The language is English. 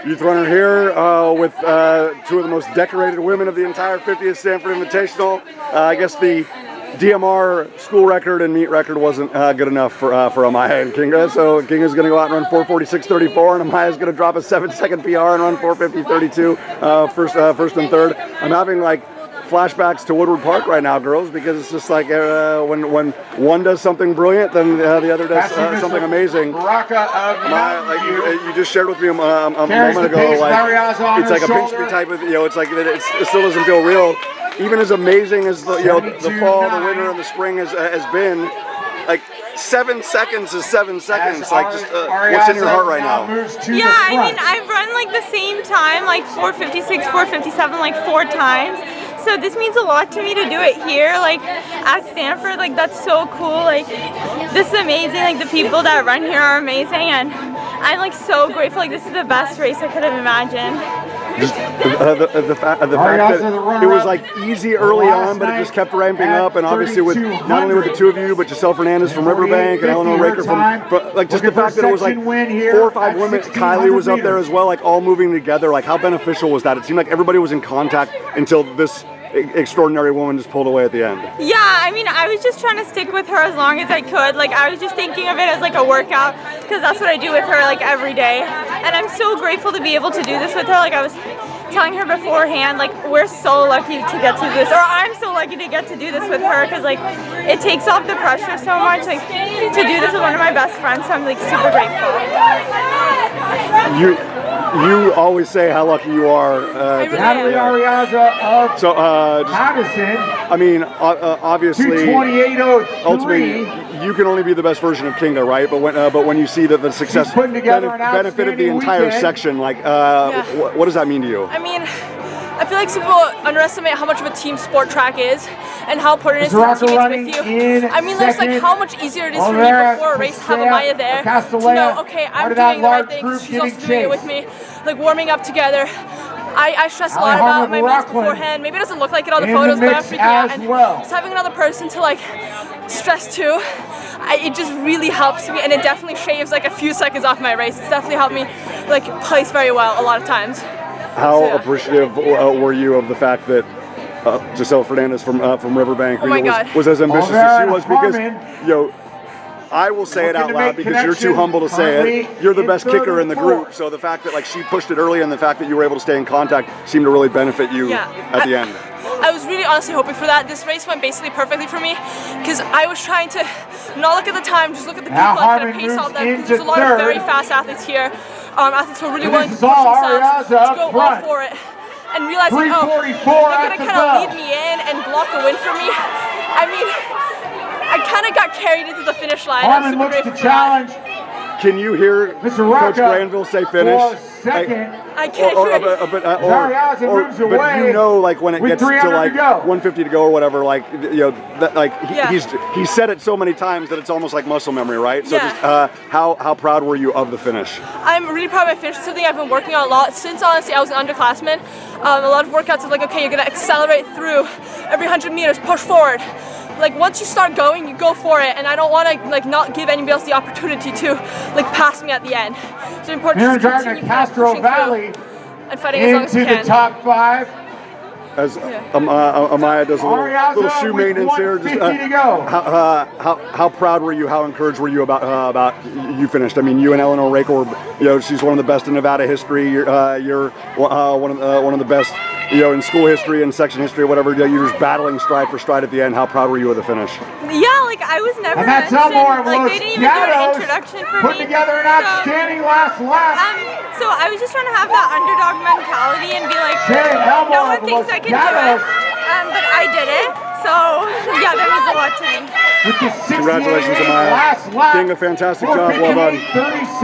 Youth runner here with two of the most decorated women of the entire 50th Stanford Invitational. I guess the DMR school record and meet record wasn't good enough for Amaya and Kinga, so Kinga's going to go out and run 4:46.34, and Amaya's going to drop a 7-second PR and run 4:50.32 first and third. I'm having like flashbacks to Woodward Park right now, girls, because it's just like when one does something brilliant, then the other does something amazing. You just shared with me a moment ago, like it's like a pinch me type of, it's like it still doesn't feel real. Even as amazing as the fall, the winter, and the spring has been, like 7 seconds is 7 seconds. Like, just what's in your heart right now? Yeah, I mean, I've run like the same time, like 4:56, 4:57, like 4 times. So this means a lot to me to do it here, like at Stanford. Like, that's so cool. Like, this is amazing. Like, the people that run here are amazing, and I'm like so grateful. Like, this is the best race I could have imagined. Just the fact that it was like easy early on, but it just kept ramping up, and obviously with not only with the two of you, but Giselle Fernandez from Riverbank and Eleanor Raker from like just the fact that it was like 4 or 5 women. Kylie was up there as well, like all moving together. Like, how beneficial was that? It seemed like everybody was in contact until this extraordinary woman just pulled away at the end. Yeah, I mean, I was just trying to stick with her as long as I could. Like, I was just thinking of it as like a workout, because that's what I do with her like every day. And I'm so grateful to be able to do this with her. Like, I was telling her beforehand, like, we're so lucky to get to this, or I'm so lucky to get to do this with her, because like it takes off the pressure so much, like to do this with one of my best friends. So I'm like super grateful. You always say how lucky you are. Natalie Ariaza of Madison. I mean, obviously, ultimately, you can only be the best version of Kinga, right? But when you see that the success benefited the entire section, like, what does that mean to you? I mean, I feel like some people underestimate how much of a team sport track is and how important it is to have teammates with you. I mean, there's like how much easier it is for me before a race to have Amaya there to know, okay, I'm doing the right thing because she's also doing it with me, like warming up together. I stress a lot about my meets beforehand. Maybe it doesn't look like it on the photos, but I'm freaking out. And just having another person to like stress to, it just really helps me, and it definitely shaves like a few seconds off my race. It's definitely helped me like place very well a lot of times. How appreciative were you of the fact that Giselle Fernandez from Riverbank was as ambitious as she was? Because I will say it out loud because you're too humble to say it. You're the best kicker in the group, so the fact that like she pushed it early and the fact that you were able to stay in contact seemed to really benefit you at the end. I was really honestly hoping for that. This race went basically perfectly for me because I was trying to not look at the time, just look at the people and kind of pace all them, because there's a lot of very fast athletes here. Athletes who are really willing to push themselves to go all for it, and realizing, oh, they're gonna kind of lead me in and block the win for me. I mean, I kind of got carried into the finish line. I'm super grateful for that. Can you hear Coach Granville say finish? I can't hear it. But you know, like when it gets to like 150 to go or whatever, like he said it so many times that it's almost like muscle memory, right? So just how proud were you of the finish? I'm really proud of my finish. It's something I've been working on a lot since honestly I was an underclassman. A lot of workouts are like, okay, you're gonna accelerate through every 100 meters, push forward. Like, once you start going, you go for it, and I don't want to like not give anybody else the opportunity to like pass me at the end. So it's important to continue Castro Valley and fighting as long as you can. Into the top 5. As Amaya does a little shoe maintenance here. Just, how proud were you? How encouraged were you about you finished? I mean, you and Eleanor Raker were, she's one of the best in Nevada history. You're one of the best, in school history and section history, or whatever. You're just battling stride for stride at the end. How proud were you of the finish? Yeah, like I was never mentioned. Like they didn't even do an introduction for me. Put together an outstanding last lap. So I was just trying to have that underdog mentality and be like, no one thinks I can do it, but I did it. So yeah, that means a lot to me. Congratulations, Amaya. Kinga, fantastic job. Well done.